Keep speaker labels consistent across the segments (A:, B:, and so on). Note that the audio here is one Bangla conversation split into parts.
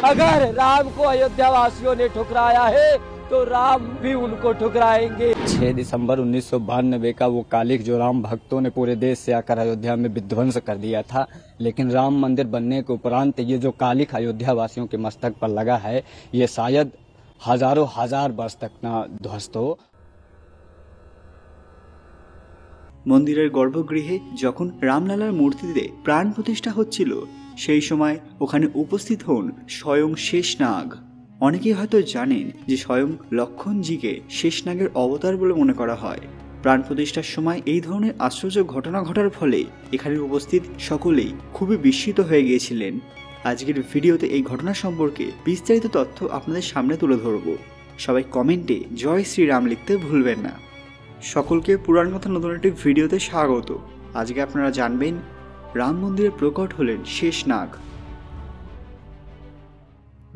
A: अगर राम को अयोध्या वासियों ने ठुकराया है तो राम भी उनको ठुकराएंगे। 6 दिसंबर 1992 का वो कालिक जो राम भक्तों ने पूरे देश से आकर अयोध्या में विध्वंस कर दिया था, लेकिन राम मंदिर बनने के उपरांत ये जो कालिक अयोध्या वासियों के मस्तक पर लगा है, ये शायद हजारों हजार वर्ष तक ना ध्वस्त हो।
B: মন্দিরের গর্ভগৃহে যখন রামলালার মূর্তিতে প্রাণ প্রতিষ্ঠা হচ্ছিল, সেই সময় ওখানে উপস্থিত হন স্বয়ং শেষনাগ। অনেকেই হয়তো জানেন যে স্বয়ং লক্ষণজিকে শেষনাগের অবতার বলে মনে করা হয়। প্রাণ প্রতিষ্ঠার সময় এই ধরনের আশ্চর্য ঘটনা ঘটার ফলে এখানে উপস্থিত সকলেই খুবই বিস্মিত হয়ে গিয়েছিলেন। আজকের ভিডিওতে এই ঘটনা সম্পর্কে বিস্তারিত তথ্য আপনাদের সামনে তুলে ধরব। সবাই কমেন্টে জয় শ্রীরাম লিখতে ভুলবেন না। সকলকে পুরাণ কথা নতুন একটি ভিডিওতে স্বাগত। আজকে আপনারা জানবেন রাম মন্দিরে প্রকট হলেন শেষনাগ।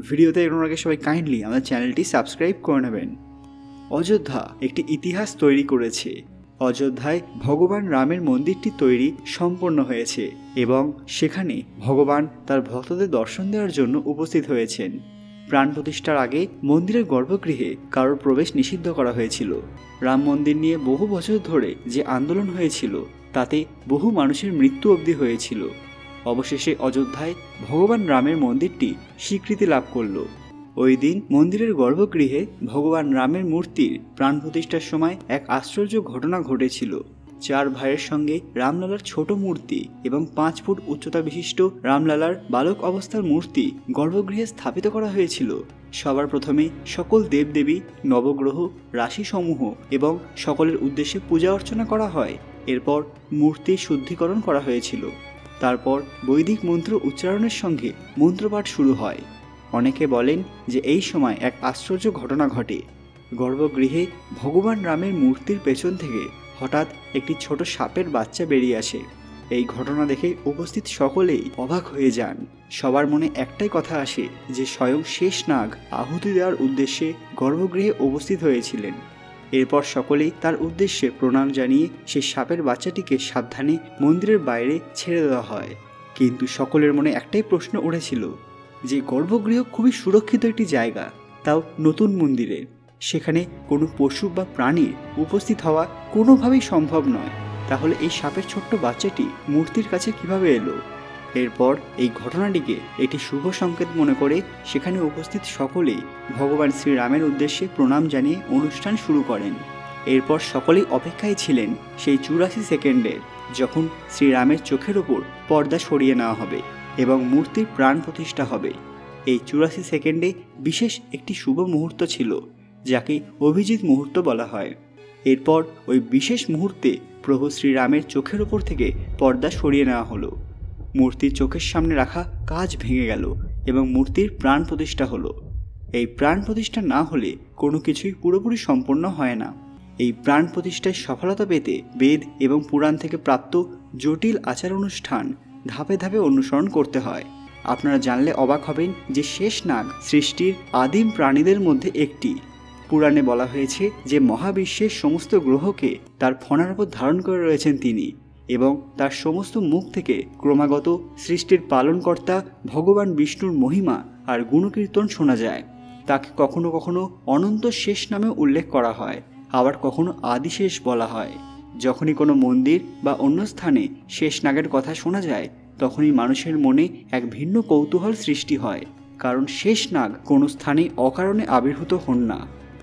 B: ভিডিওতে এগোনোর আগে সবাই কাইন্ডলি আমাদের চ্যানেলটি সাবস্ক্রাইব করে নেবেন। অযোধ্যা একটি ইতিহাস তৈরি করেছে। অযোধ্যায় ভগবান রামের মন্দিরটি তৈরি সম্পন্ন হয়েছে এবং সেখানে ভগবান তার ভক্তদের দর্শন দেওয়ার জন্য উপস্থিত হয়েছেন। প্রাণ প্রতিষ্ঠার আগে মন্দিরের গর্ভগৃহে কারোর প্রবেশ নিষিদ্ধ করা হয়েছিল। রাম মন্দির নিয়ে বহু বছর ধরে যে আন্দোলন হয়েছিল তাতে বহু মানুষের মৃত্যু অবধি হয়েছিল। অবশেষে অযোধ্যায় ভগবান রামের মন্দিরটি স্বীকৃতি লাভ করল। ওই দিন মন্দিরের গর্ভগৃহে ভগবান রামের মূর্তির প্রাণ প্রতিষ্ঠার সময় এক আশ্চর্য ঘটনা ঘটেছিল। 4 ভাইয়ের সঙ্গে রামলালার ছোট মূর্তি এবং 5 ফুট উচ্চতা বিশিষ্ট রামলালার বালক অবস্থার মূর্তি গর্ভগৃহে স্থাপিত করা হয়েছিল। সবার প্রথমে সকল দেবদেবী, নবগ্রহ, রাশিসমূহ এবং সকলের উদ্দেশ্যে পূজা অর্চনা করা হয়। এরপর মূর্তি শুদ্ধিকরণ করা হয়েছিল। তারপর বৈদিক মন্ত্র উচ্চারণের সঙ্গে মন্ত্রপাঠ শুরু হয়। অনেকে বলেন যে এই সময় এক আশ্চর্য ঘটনা ঘটে। গর্ভগৃহে ভগবান রামের মূর্তির পেছন থেকে হঠাৎ একটি ছোট সাপের বাচ্চা বেরিয়ে আসে। এই ঘটনা দেখে উপস্থিত সকলেই অবাক হয়ে যান। সবার মনে একটাই কথা আসে যে স্বয়ং শেষনাগ আহুতি দেওয়ার উদ্দেশ্যে গর্ভগৃহে উপস্থিত হয়েছিলেন। এরপর সকলেই তার উদ্দেশ্যে প্রণাম জানিয়ে সেই সাপের বাচ্চাটিকে সাবধানে মন্দিরের বাইরে ছেড়ে দেওয়া হয়। কিন্তু সকলের মনে একটাই প্রশ্ন উঠেছিল যে গর্ভগৃহ খুবই সুরক্ষিত একটি জায়গা, তাও নতুন মন্দিরে, সেখানে কোনো পশু বা প্রাণীর উপস্থিত হওয়া কোনোভাবেই সম্ভব নয়। তাহলে এই সাপের ছোট্ট বাচ্চাটি মূর্তির কাছে কিভাবে এলো? এরপর এই ঘটনাটিকে একটি শুভ সংকেত মনে করে সেখানে উপস্থিত সকলেই ভগবান শ্রীরামের উদ্দেশ্যে প্রণাম জানিয়ে অনুষ্ঠান শুরু করেন। এরপর সকলেই অপেক্ষায় ছিলেন সেই 84 সেকেন্ডের, যখন শ্রীরামের চোখের ওপর পর্দা সরিয়ে নেওয়া হবে এবং মূর্তির প্রাণ প্রতিষ্ঠা হবে। এই 84 সেকেন্ডে বিশেষ একটি শুভ মুহূর্ত ছিল, যাকে অভিজিৎ মুহূর্ত বলা হয়। এরপর ওই বিশেষ মুহূর্তে প্রভু শ্রীরামের চোখের ওপর থেকে পর্দা সরিয়ে নেওয়া হলো। মূর্তির চোখের সামনে রাখা কাঁচ ভেঙে গেল এবং মূর্তির প্রাণ প্রতিষ্ঠা হলো। এই প্রাণ প্রতিষ্ঠা না হলে কোনো কিছুই পুরোপুরি সম্পন্ন হয় না। এই প্রাণ প্রতিষ্ঠায় সফলতা পেতে বেদ এবং পুরাণ থেকে প্রাপ্ত জটিল আচার অনুষ্ঠান ধাপে ধাপে অনুসরণ করতে হয়। আপনারা জানলে অবাক হবেন যে শেষনাগ সৃষ্টির আদিম প্রাণীদের মধ্যে একটি। পুরাণে বলা হয়েছে যে মহাবিশ্বের সমস্ত গ্রহকে তার ফণার উপর ধারণ করে রয়েছেন তিনি এবং তার সমস্ত মুখ থেকে ক্রমাগত সৃষ্টির পালনকর্তা ভগবান বিষ্ণুর মহিমা আর গুণকীর্তন শোনা যায়। তাকে কখনো কখনো অনন্ত শেষ নামে উল্লেখ করা হয়, আবার কখনো আদিশেষ বলা হয়। যখনই কোনো মন্দির বা অন্য স্থানে শেষনাগের কথা শোনা যায় তখনই মানুষের মনে এক ভিন্ন কৌতূহল সৃষ্টি হয়, কারণ শেষনাগ কোনো স্থানে অকারণে আবির্ভূত হন না,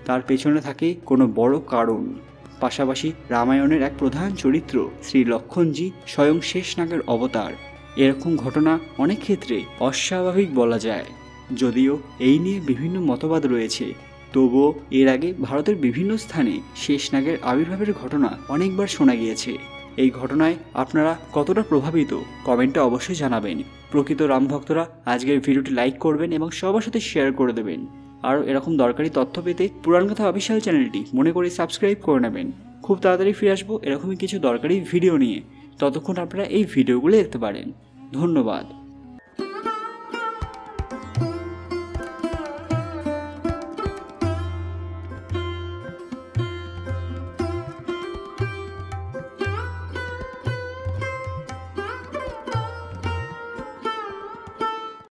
B: তার পেছনে থাকে কোনো বড় কারণ। পাশাপাশি রামায়ণের এক প্রধান চরিত্র শ্রী লক্ষণজি স্বয়ং শেষনাগের অবতার। এরকম ঘটনা অনেক ক্ষেত্রে অস্বাভাবিক বলা যায়। যদিও এই নিয়ে বিভিন্ন মতবাদ রয়েছে, তবুও এর আগে ভারতের বিভিন্ন স্থানে শেষনাগের আবির্ভাবের ঘটনা অনেকবার শোনা গিয়েছে। এই ঘটনায় আপনারা কতটা প্রভাবিত কমেন্টে অবশ্যই জানাবেন। প্রকৃত রামভক্তরা আজকের ভিডিওটি লাইক করবেন এবং সবার সাথে শেয়ার করে দেবেন। আর এরকম দরকারি তথ্য পেতে পুরাণ কথা অফিসিয়াল চ্যানেলটি মনে করে সাবস্ক্রাইব করে নেবেন। খুব তাড়াতাড়ি ফিরে আসবো এরকমই কিছু দরকারি ভিডিও নিয়ে। ততক্ষণ আপনারা এই ভিডিওগুলো দেখতে পারেন। ধন্যবাদ।